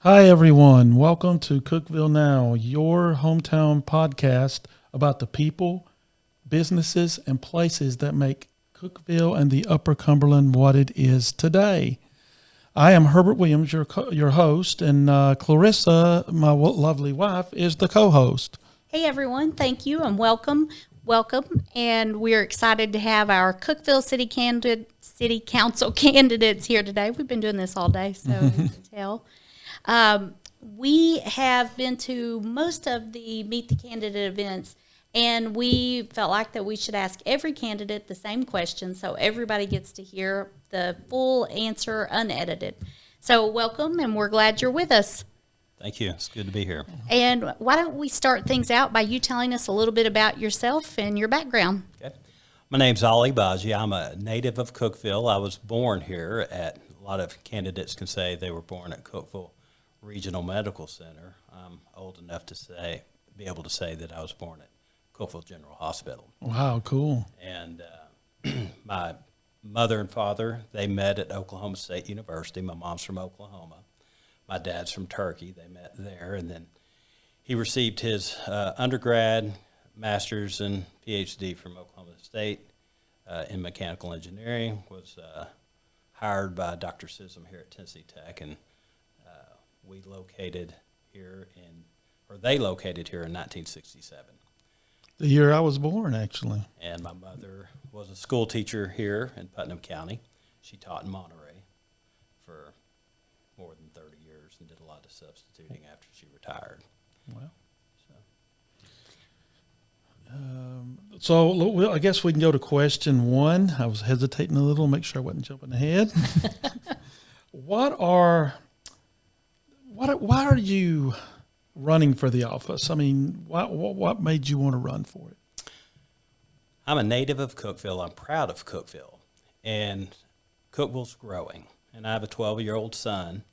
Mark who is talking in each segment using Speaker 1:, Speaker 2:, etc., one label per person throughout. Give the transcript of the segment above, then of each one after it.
Speaker 1: Hi, everyone. Welcome to Cookeville Now, your hometown podcast about the people, businesses, and places that make Cookeville and the Upper Cumberland what it is today. I am Herbert Williams, your host, and Clarissa, my lovely wife, is the co-host.
Speaker 2: Hey, everyone. Thank you and welcome. And we're excited to have our Cookeville City Council candidates here today. We've been doing this all day, so you can tell. We have been to most of the Meet the Candidate events, and we felt like that we should ask every candidate the same question so everybody gets to hear the full answer unedited. So welcome, and we're glad you're with us.
Speaker 3: Thank you. It's good to be here.
Speaker 2: And why don't we start things out by you telling us a little bit about yourself and your background?
Speaker 3: Okay. My name's Bagci. I'm a native of Cookeville. I was born here a lot of candidates can say they were born at Cookeville Regional Medical Center. I'm old enough to be able to say that I was born at Cookeville General Hospital.
Speaker 1: Wow, cool.
Speaker 3: And my mother and father, they met at Oklahoma State University. My mom's from Oklahoma. My dad's from Turkey. They met there, and then he received his undergrad, master's, and PhD from Oklahoma State in mechanical engineering, was hired by Dr. Sissom here at Tennessee Tech, and they located here in 1967.
Speaker 1: The year I was born, actually.
Speaker 3: And my mother was a school teacher here in Putnam County. She taught in Monterey for more than 30 years and did a lot of substituting after she retired.
Speaker 1: Wow. So I guess we can go to question one. I was hesitating a little, make sure I wasn't jumping ahead. Why are you running for the office? I mean, what made you want to run for it?
Speaker 3: I'm a native of Cookeville. I'm proud of Cookeville. And Cookeville's growing. And I have a 12-year-old son.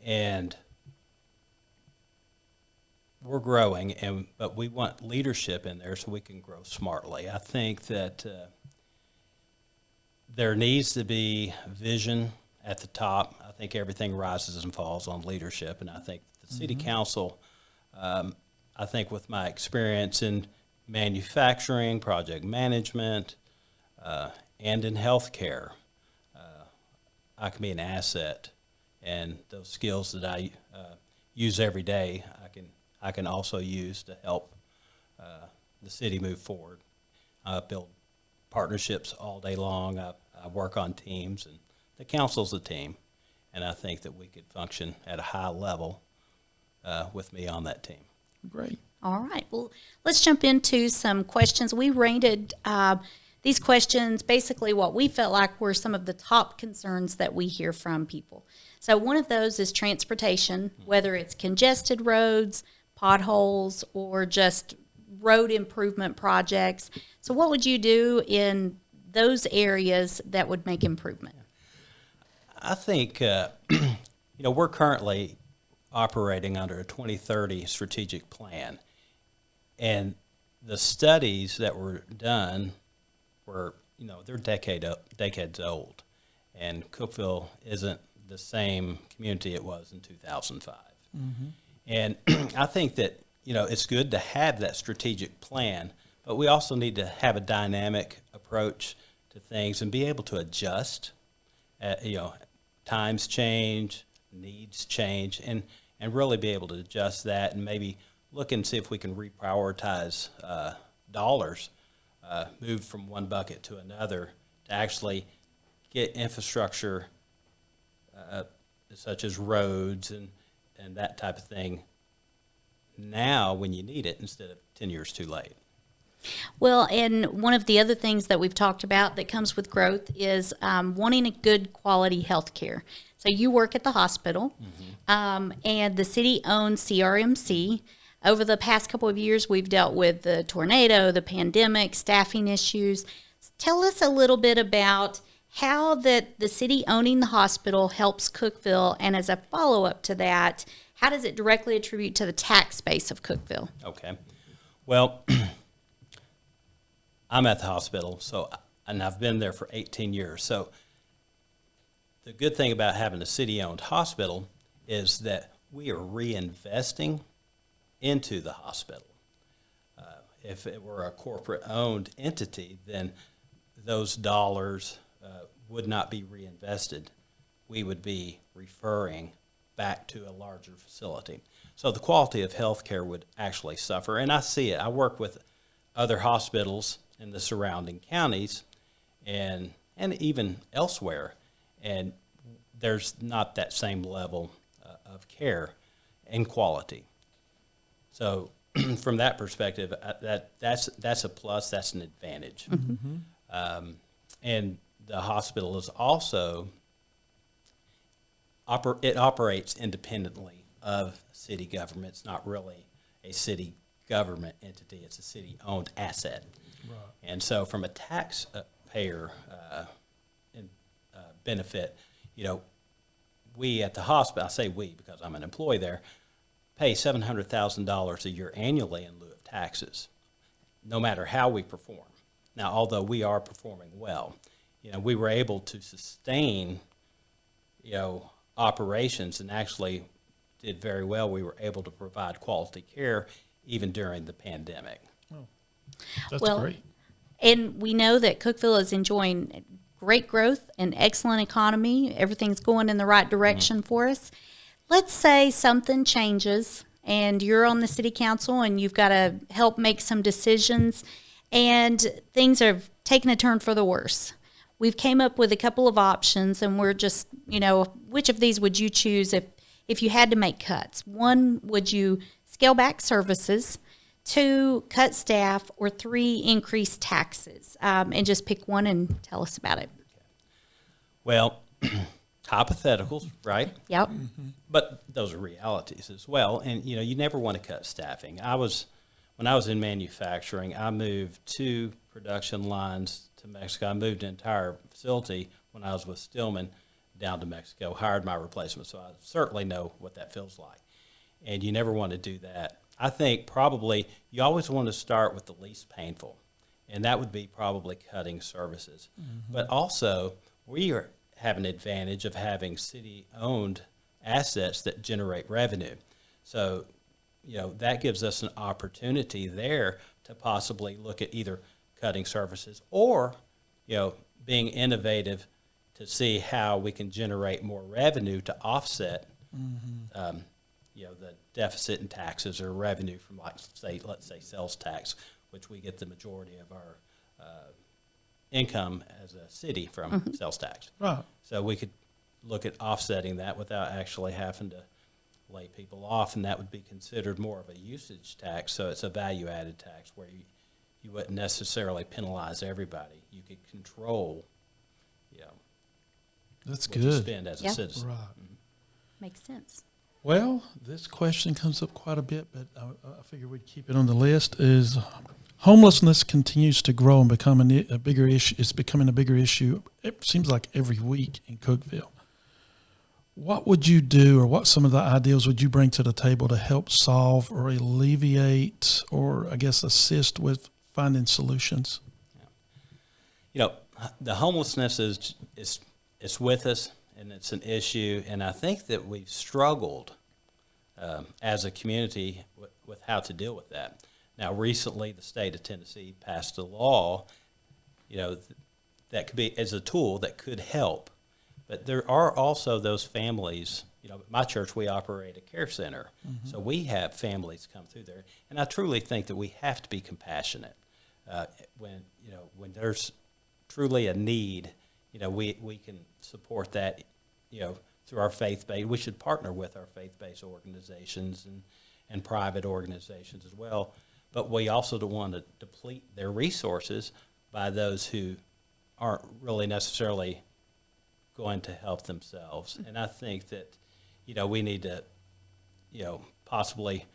Speaker 3: And we're growing, but we want leadership in there so we can grow smartly. I think that there needs to be vision at the top. I think everything rises and falls on leadership, and I think the city council, I think with my experience in manufacturing, project management, and in healthcare, I can be an asset, and those skills that I use every day, I can also use to help the city move forward. I build partnerships all day long. I work on teams, and the council's a team, and I think that we could function at a high level with me on that team.
Speaker 1: Great.
Speaker 2: All right. Well, let's jump into some questions. We rated these questions basically what we felt like were some of the top concerns that we hear from people. So one of those is transportation, whether it's congested roads, potholes, or just road improvement projects. So what would you do in those areas that would make improvement?
Speaker 3: I think, we're currently operating under a 2030 strategic plan. And the studies that were done were, they're decades old. And Cookeville isn't the same community it was in 2005. Mm-hmm. And I think that, it's good to have that strategic plan, but we also need to have a dynamic approach to things and be able to adjust. Times change, needs change, and really be able to adjust that and maybe look and see if we can reprioritize dollars, move from one bucket to another to actually get infrastructure such as roads and that type of thing now when you need it instead of 10 years too late.
Speaker 2: Well, and one of the other things that we've talked about that comes with growth is wanting a good quality health care. So you work at the hospital, and the city owns CRMC. Over the past couple of years, we've dealt with the tornado, the pandemic, staffing issues. Tell us a little bit about how that the city owning the hospital helps Cookeville, and as a follow-up to that, how does it directly attribute to the tax base of Cookeville?
Speaker 3: Okay. Well, I'm at the hospital, and I've been there for 18 years. So the good thing about having a city-owned hospital is that we are reinvesting into the hospital. If it were a corporate-owned entity, then those dollars would not be reinvested. We would be referring back to a larger facility. So the quality of health care would actually suffer, and I see it. I work with other hospitals in the surrounding counties and even elsewhere, and there's not that same level of care and quality. So from that perspective, that's a plus, that's an advantage. Mm-hmm. And the hospital is also, it operates independently of city government. It's not really a city government entity, it's a city-owned asset. Right. And so from a taxpayer benefit, we at the hospital, I say we because I'm an employee there, pay $700,000 a year annually in lieu of taxes, no matter how we perform. Now, although we are performing well, we were able to sustain, operations and actually did very well. We were able to provide quality care even during the pandemic.
Speaker 1: Oh, that's great.
Speaker 2: And we know that Cookeville is enjoying great growth and excellent economy. Everything's going in the right direction for us. Let's say something changes and you're on the city council and you've got to help make some decisions and things are taking a turn for the worse. We've came up with a couple of options and we're just, which of these would you choose if you had to make cuts? One, would you scale back services? 2, cut staff, or 3, increase taxes? And just pick one and tell us about it.
Speaker 3: Well, hypotheticals, right?
Speaker 2: Yep.
Speaker 3: Mm-hmm. But those are realities as well. And, you never want to cut staffing. When I was in manufacturing, I moved 2 production lines to Mexico. I moved an entire facility when I was with Stillman down to Mexico, hired my replacement. So I certainly know what that feels like. And you never want to do that. I think probably you always want to start with the least painful, and that would be probably cutting services. Mm-hmm. But also, we have an advantage of having city-owned assets that generate revenue. So, that gives us an opportunity there to possibly look at either cutting services or, being innovative to see how we can generate more revenue to offset the deficit in taxes or revenue from, let's say sales tax, which we get the majority of our income as a city from sales tax.
Speaker 1: Right.
Speaker 3: So we could look at offsetting that without actually having to lay people off, and that would be considered more of a usage tax. So it's a value-added tax where you wouldn't necessarily penalize everybody. You could control,
Speaker 1: that's
Speaker 3: what
Speaker 1: good.
Speaker 3: you spend as a citizen.
Speaker 1: Right.
Speaker 3: Mm-hmm.
Speaker 2: Makes sense.
Speaker 1: Well, this question comes up quite a bit, but I figured we'd keep it on the list. Is homelessness continues to grow and become a bigger issue? It's becoming a bigger issue. It seems like every week in Cookeville. What would you do, or what some of the ideas would you bring to the table to help solve or alleviate, or I guess assist with finding solutions?
Speaker 3: The homelessness is with us. And it's an issue, and I think that we've struggled as a community with how to deal with that. Now, recently, the state of Tennessee passed a law, that could be as a tool that could help. But there are also those families. At my church, we operate a care center, so we have families come through there, and I truly think that we have to be compassionate when there's truly a need. We can support that, through our faith-based. We should partner with our faith-based organizations and private organizations as well. But we also don't want to deplete their resources by those who aren't really necessarily going to help themselves. And I think that, we need to, possibly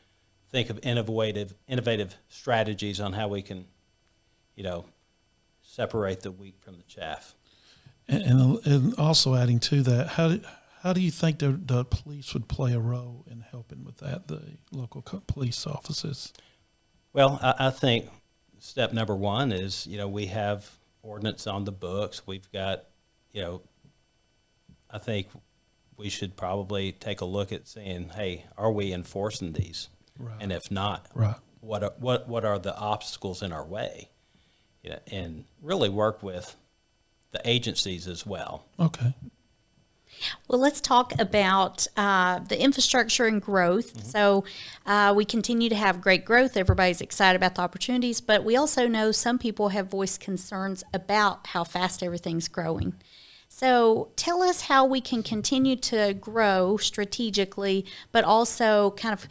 Speaker 3: think of innovative strategies on how we can, separate the wheat from the chaff.
Speaker 1: And also adding to that, how do you think the police would play a role in helping with that, the local police offices?
Speaker 3: Well, I think step number one is, we have ordinance on the books. We've got, I think we should probably take a look at saying, hey, are we enforcing these?
Speaker 1: Right.
Speaker 3: And if not,
Speaker 1: Right.
Speaker 3: what are the obstacles in our way? And really work with the agencies as well.
Speaker 1: Okay.
Speaker 2: Well, let's talk about the infrastructure and growth.
Speaker 3: Mm-hmm.
Speaker 2: So we continue to have great growth. Everybody's excited about the opportunities, but we also know some people have voiced concerns about how fast everything's growing. So tell us how we can continue to grow strategically, but also kind of,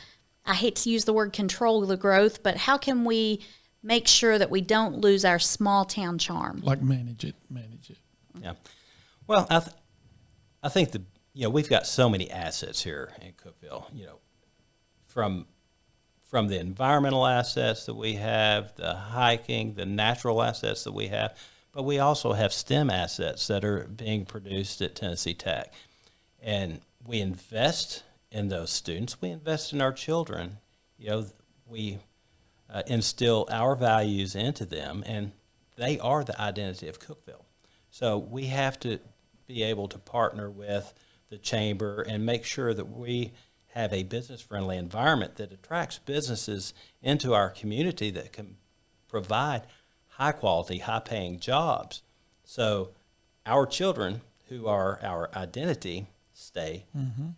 Speaker 2: I hate to use the word control the growth, but how can we make sure that we don't lose our small town charm?
Speaker 1: Like manage it.
Speaker 3: Yeah. Well, I think we've got so many assets here in Cookeville, from the environmental assets that we have, the hiking, the natural assets that we have, but we also have STEM assets that are being produced at Tennessee Tech. And we invest in those students. We invest in our children. We instill our values into them, and they are the identity of Cookeville. So we have to be able to partner with the chamber and make sure that we have a business-friendly environment that attracts businesses into our community that can provide high-quality, high-paying jobs. So our children, who are our identity, stay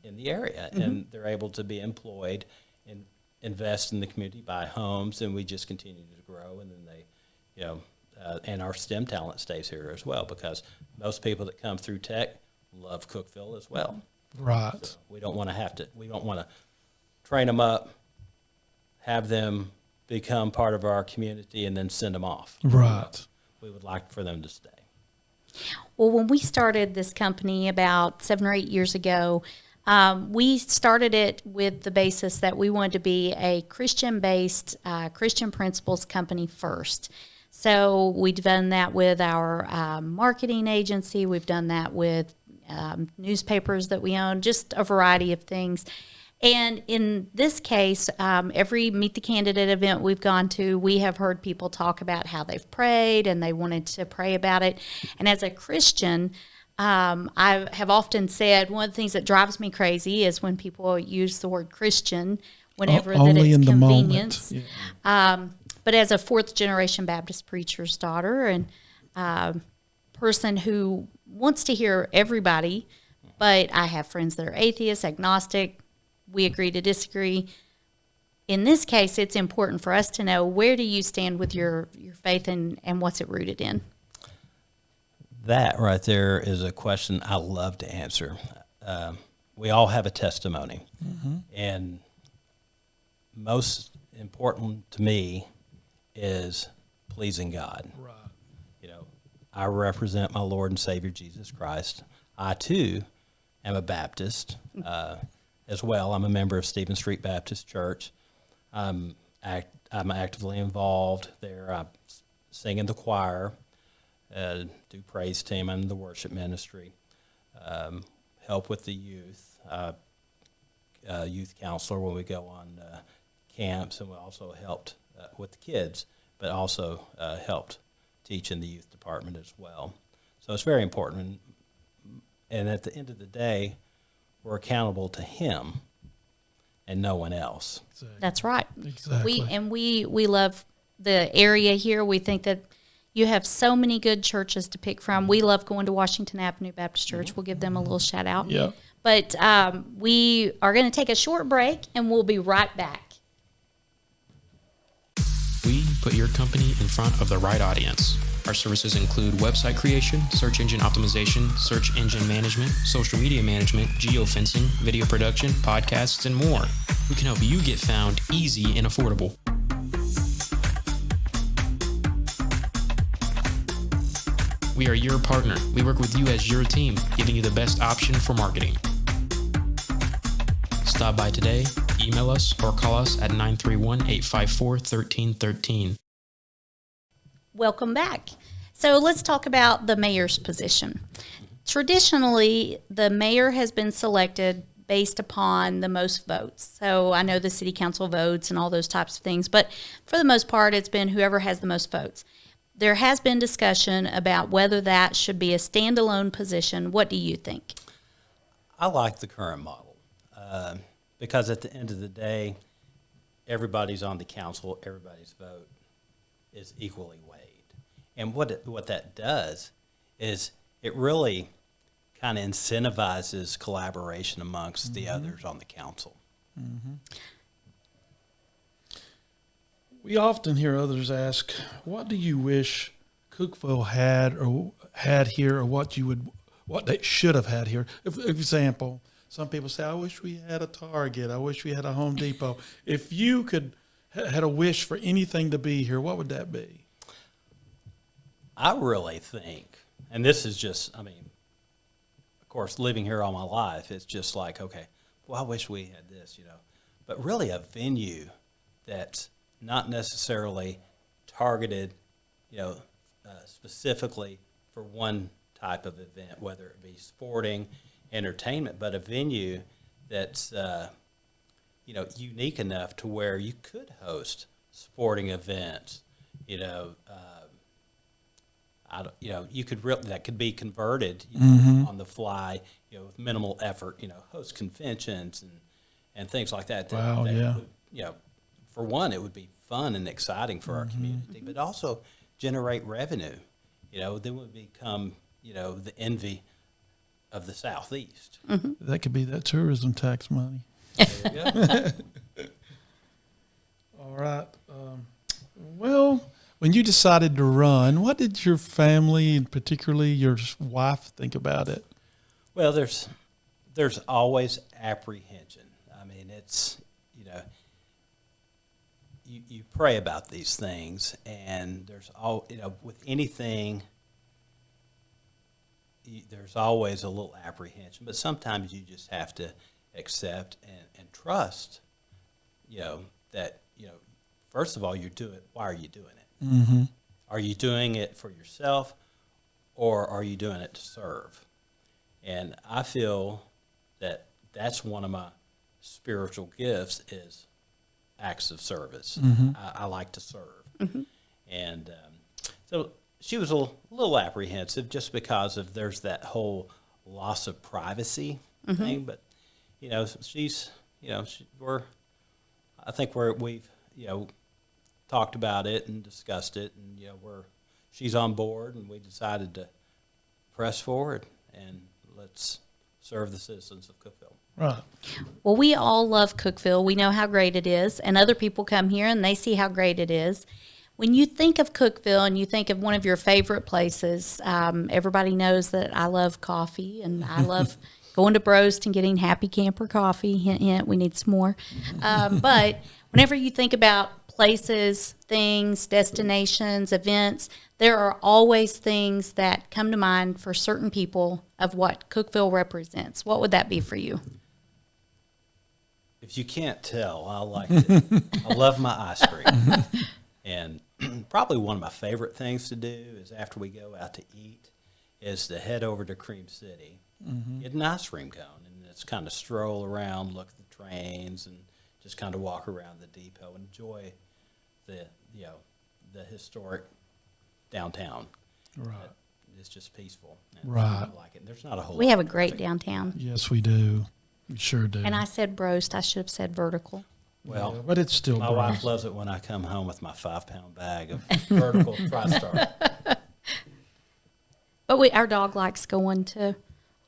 Speaker 3: in the area, and they're able to be employed and invest in the community, buy homes, and we just continue to grow. And then they, and our STEM talent stays here as well, because most people that come through Tech love Cookeville as well.
Speaker 1: Right.
Speaker 3: So we don't want to train them up, have them become part of our community, and then send them off.
Speaker 1: Right.
Speaker 3: We would like for them to stay.
Speaker 2: Well, when we started this company about 7 or 8 years ago, we started it with the basis that we wanted to be a Christian-based, Christian principles company first. So we've done that with our marketing agency. We've done that with newspapers that we own, just a variety of things. And in this case, every Meet the Candidate event we've gone to, we have heard people talk about how they've prayed and they wanted to pray about it. And as a Christian, I have often said one of the things that drives me crazy is when people use the word Christian whenever that
Speaker 1: Only
Speaker 2: it's
Speaker 1: in the
Speaker 2: convenience.
Speaker 1: moment. Yeah.
Speaker 2: But as a fourth-generation Baptist preacher's daughter and person who wants to hear everybody, but I have friends that are atheists, agnostic, we agree to disagree. In this case, it's important for us to know, where do you stand with your faith and what's it rooted in?
Speaker 3: That right there is a question I love to answer. We all have a testimony, and most important to me is pleasing God.
Speaker 1: Right.
Speaker 3: I represent my Lord and Savior Jesus Christ. I too am a Baptist as well. I'm a member of Stephen Street Baptist Church. I'm actively involved there. I sing in the choir, do praise team and the worship ministry, help with the youth, youth counselor when we go on camps, and we also helped with the kids, but also helped teach in the youth department as well. So it's very important. And at the end of the day, we're accountable to Him and no one else.
Speaker 1: Exactly.
Speaker 2: That's right.
Speaker 1: Exactly.
Speaker 2: We love the area here. We think that you have so many good churches to pick from. We love going to Washington Avenue Baptist Church. We'll give them a little shout out.
Speaker 1: Yeah.
Speaker 2: But we are going to take a short break, and we'll be right back.
Speaker 4: We put your company in front of the right audience. Our services include website creation, search engine optimization, search engine management, social media management, geofencing, video production, podcasts, and more. We can help you get found easy and affordable. We are your partner. We work with you as your team, giving you the best option for marketing. Stop by today, email us, or call us at 931-854-1313.
Speaker 2: Welcome back. So let's talk about the mayor's position. Traditionally, the mayor has been selected based upon the most votes. So I know the city council votes and all those types of things, but for the most part, it's been whoever has the most votes. There has been discussion about whether that should be a standalone position. What do you think?
Speaker 3: I like the current model because at the end of the day, everybody's on the council, everybody's vote is equally weighed. And what that does is it really kind of incentivizes collaboration amongst the others on the council.
Speaker 1: We often hear others ask, what do you wish Cookeville had here, or what they should have had here? For example, some people say, I wish we had a Target. I wish we had a Home Depot. If you could had a wish for anything to be here, what would that be?
Speaker 3: I really think, and this is just, I mean, of course, living here all my life, it's just like, okay, well, I wish we had this, but really a venue that's not necessarily targeted, specifically for one type of event, whether it be sporting, entertainment, but a venue that's, unique enough to where you could host sporting events, you could that could be converted on the fly, with minimal effort, host conventions and things like that.
Speaker 1: Wow, yeah.
Speaker 3: Would, for one, it would be fun and exciting for our community, but also generate revenue. Then would become, the envy of the Southeast.
Speaker 1: That could be that tourism tax money.
Speaker 3: There you go.
Speaker 1: All right. Well, when you decided to run, what did your family, and particularly your wife, think about it?
Speaker 3: Well, there's always apprehension. I mean, it's, you pray about these things, and there's with anything, there's always a little apprehension, but sometimes you just have to accept and trust, that, first of all, you do it. Why are you doing it?
Speaker 1: Mm-hmm.
Speaker 3: Are you doing it for yourself, or are you doing it to serve? And I feel that that's one of my spiritual gifts is acts of service. I like to serve. And so she was a little apprehensive just because of there's that whole loss of privacy thing. But, she's, I think we've, talked about it and discussed it, and, she's on board, and we decided to press forward and let's serve the citizens of Cookeville.
Speaker 1: Right.
Speaker 2: Well, we all love Cookeville. We know how great it is, and other people come here and they see how great it is. When you think of Cookeville and you think of one of your favorite places, everybody knows that I love coffee, and I love going to Broast and getting Happy Camper coffee. Hint, hint, we need some more. But whenever you think about places, things, destinations, events, there are always things that come to mind for certain people of what Cookeville represents. What would that be for you?
Speaker 3: If you can't tell, I love my ice cream. And probably one of my favorite things to do is after we go out to eat is to head over to Cream City, get an ice cream cone, and just kind of stroll around, look at the trains, and just kind of walk around the depot and enjoy the historic downtown.
Speaker 1: Right.
Speaker 3: It's just peaceful. And
Speaker 1: Right.
Speaker 3: I like it. There's not a whole
Speaker 2: We
Speaker 3: lot
Speaker 2: have a
Speaker 3: of
Speaker 2: great
Speaker 3: traffic.
Speaker 2: downtown.
Speaker 1: Yes, we do. We sure do.
Speaker 2: And I said Broast. I should have said Vertical.
Speaker 3: Well,
Speaker 1: Yeah, but it's still
Speaker 3: my
Speaker 1: bright.
Speaker 3: wife loves it when I come home with my 5-pound bag of vertical TriStar.
Speaker 2: But our dog likes going to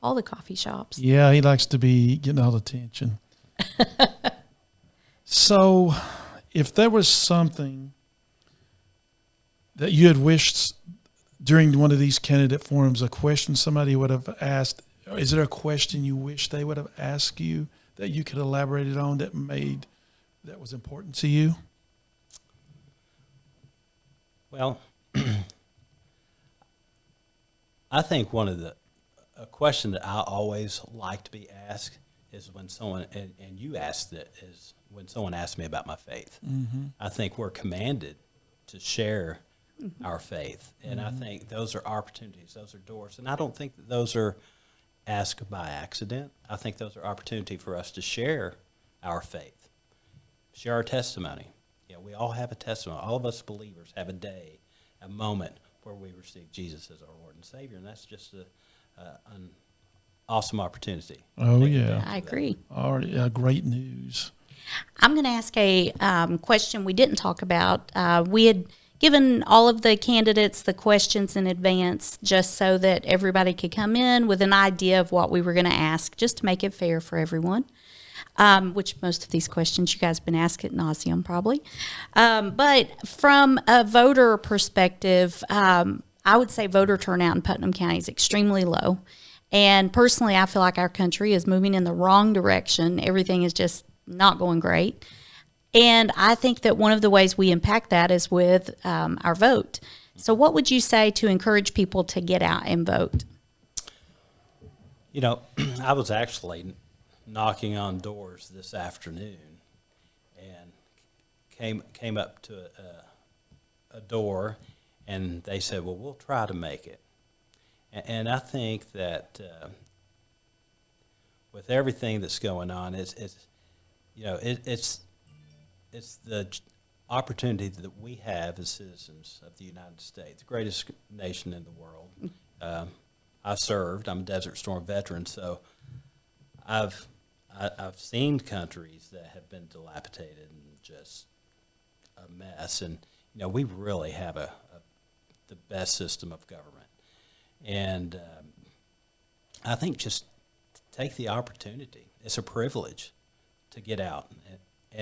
Speaker 2: all the coffee shops.
Speaker 1: Yeah, he likes to be getting all the attention. So, if there was something that you had wished during one of these candidate forums, a question somebody would have asked, is there a question you wish they would have asked you that you could elaborate it on that was important to you?
Speaker 3: Well, I think a question that I always like to be asked is when someone, and you asked it, is when someone asks me about my faith. I think we're commanded to share our faith. And I think those are opportunities, those are doors. And I don't think that those are asked by accident. I think those are opportunity for us to share our faith, share our testimony. We all have a testimony. All of us believers have a day, a moment where we receive Jesus as our Lord and Savior. And that's just awesome opportunity.
Speaker 1: Oh, yeah.
Speaker 2: I agree.
Speaker 1: Already, great news.
Speaker 2: I'm going to ask a question we didn't talk about. We had given all of the candidates the questions in advance just so that everybody could come in with an idea of what we were going to ask, just to make it fair for everyone, which most of these questions you guys have been asked ad nauseum probably. But from a voter perspective, I would say voter turnout in Putnam County is extremely low. And personally, I feel like our country is moving in the wrong direction. Everything is just not going great. And I think that one of the ways we impact that is with our vote. So what would you say to encourage people to get out and vote?
Speaker 3: You know, I was actually knocking on doors this afternoon and came up to a door, and they said, well, we'll try to make it. And I think that with everything that's going on, it's the opportunity that we have as citizens of the United States, the greatest nation in the world. I served. I'm a Desert Storm veteran, so I've seen countries that have been dilapidated and just a mess, and we really have the best system of government. And I think just take the opportunity. It's a privilege to get out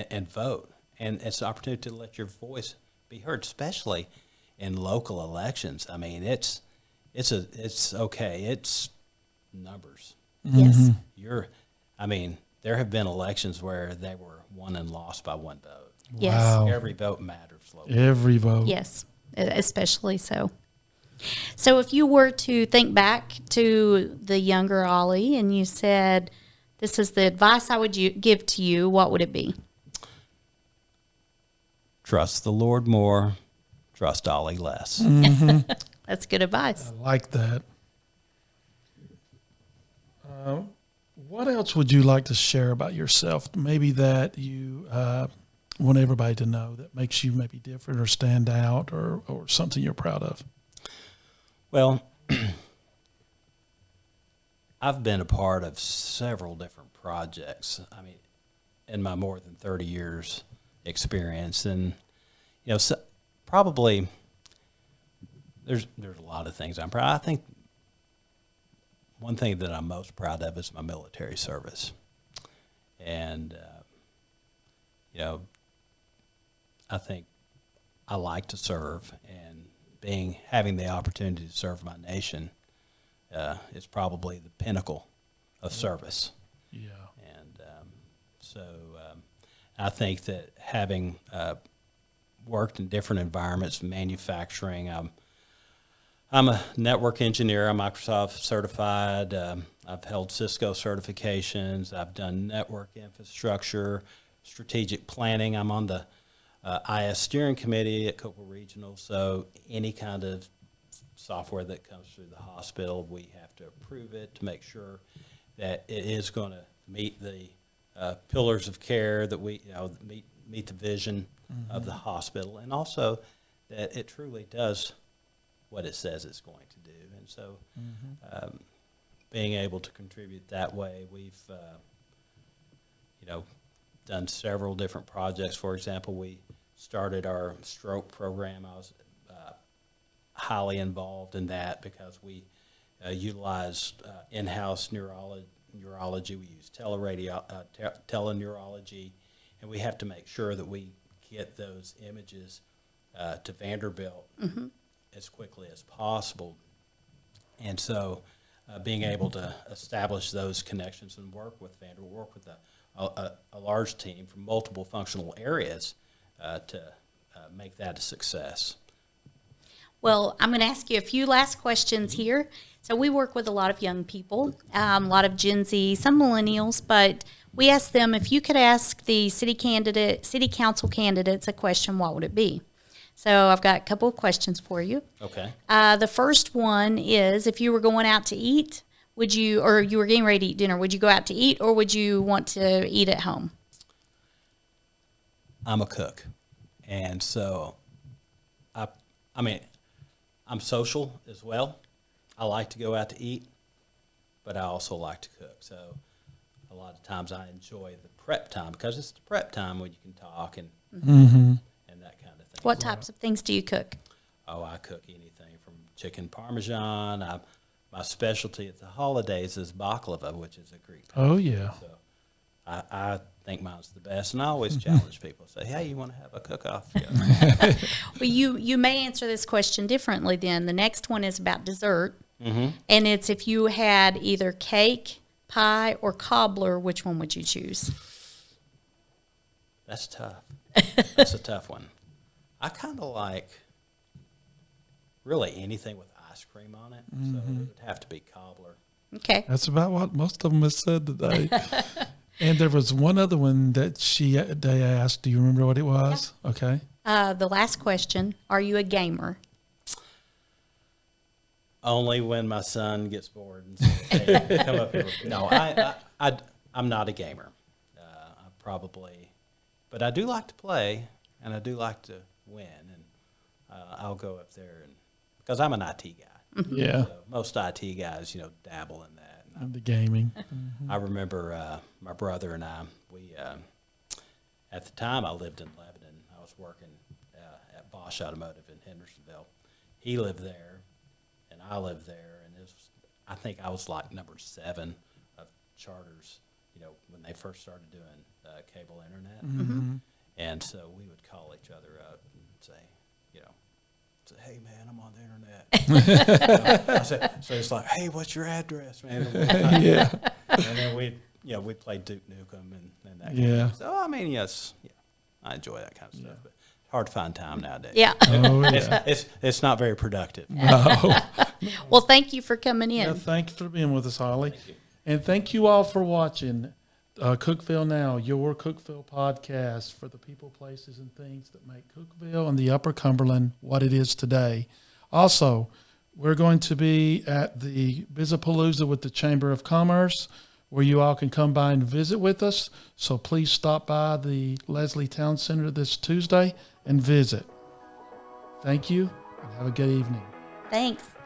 Speaker 3: and vote. And it's an opportunity to let your voice be heard, especially in local elections. I mean, it's okay. It's numbers.
Speaker 2: Yes.
Speaker 3: There have been elections where they were won and lost by one vote.
Speaker 2: Yes.
Speaker 1: Wow.
Speaker 3: Every vote matters locally.
Speaker 1: Every vote.
Speaker 2: Yes, especially so. So if you were to think back to the younger Ollie and you said, this is the advice I would give to you, what would it be?
Speaker 3: Trust the Lord more, trust Ollie less.
Speaker 2: That's good advice.
Speaker 1: I like that. What else would you like to share about yourself? Maybe that you want everybody to know that makes you maybe different or stand out or something you're proud of?
Speaker 3: Well, I've been a part of several different projects. I mean, in my more than 30 years experience, and probably there's a lot of things I'm proud. I think one thing that I'm most proud of is my military service, and I think I like to serve, and having the opportunity to serve my nation is probably the pinnacle of service.
Speaker 1: Yeah.
Speaker 3: And so I think that having worked in different environments, manufacturing, I'm a network engineer. I'm Microsoft certified. I've held Cisco certifications. I've done network infrastructure, strategic planning. I'm on the IS steering committee at Cookeville Regional, so any kind of software that comes through the hospital, we have to approve it to make sure that it is going to meet the pillars of care, that we meet the vision of the hospital, and also that it truly does what it says it's going to do. And so being able to contribute that way, we've done several different projects. For example, we started our stroke program. I was highly involved in that because we utilized in-house neurology. We use teleneurology, and we have to make sure that we get those images to Vanderbilt as quickly as possible. And so being able to establish those connections and work with Vanderbilt, work with a large team from multiple functional areas to make that a success.
Speaker 2: Well, I'm going to ask you a few last questions here. So we work with a lot of young people, a lot of Gen Z, some millennials, but we asked them, if you could ask the city council candidates a question, what would it be? So I've got a couple of questions for you.
Speaker 3: Okay.
Speaker 2: The first one is, if you were going out to eat, or you were getting ready to eat dinner, would you go out to eat, or would you want to eat at home?
Speaker 3: I'm a cook, and so I'm social as well. I like to go out to eat, but I also like to cook. So a lot of times I enjoy the prep time because it's the prep time when you can talk and that kind of thing.
Speaker 2: What types of things do you cook?
Speaker 3: Oh, I cook anything from chicken parmesan. My specialty at the holidays is baklava, which is a Greek pastry.
Speaker 1: Oh, yeah.
Speaker 3: So I think mine's the best, and I always challenge people. Say, hey, you want to have a cook-off? Yeah.
Speaker 2: Well, you may answer this question differently then. The next one is about dessert, and it's if you had either cake, pie, or cobbler, which one would you choose?
Speaker 3: That's tough. That's a tough one. I kind of like really anything with ice cream on it, so it would have to be cobbler.
Speaker 2: Okay.
Speaker 1: That's about what most of them have said today. And there was one other one that they asked. Do you remember what it was? Yeah. Okay.
Speaker 2: The last question, are you a gamer?
Speaker 3: Only when my son gets bored and says, hey, come up here. No, I'm not a gamer. I probably, but I do like to play, and I do like to win, and I'll go up there, and because I'm an IT guy.
Speaker 1: Yeah.
Speaker 3: So most IT guys, dabble in that.
Speaker 1: And the gaming.
Speaker 3: I remember my brother and I, at the time I lived in Lebanon. I was working at Bosch Automotive in Hendersonville. He lived there, and I lived there, and I think I was like number 7 of charters, when they first started doing cable internet. And so we would call each other up and say, hey, man, I'm on the internet. So it's like, hey, what's your address, man?
Speaker 1: Yeah.
Speaker 3: And then we played Duke Nukem and that kind of stuff. So, I mean, yes, I enjoy that kind of stuff, but it's hard to find time nowadays.
Speaker 2: Yeah.
Speaker 1: Oh, yeah.
Speaker 3: It's not very productive.
Speaker 1: No.
Speaker 2: Well, thank you for coming in.
Speaker 1: Yeah, thank you for being with us, Holly.
Speaker 3: Thank you.
Speaker 1: And thank you all for watching Cookeville Now, your Cookeville podcast for the people, places, and things that make Cookeville and the Upper Cumberland what it is today. Also, we're going to be at the Bizapalooza with the Chamber of Commerce, where you all can come by and visit with us. So please stop by the Leslie Town Center this Tuesday and visit. Thank you, and have a good evening.
Speaker 2: Thanks.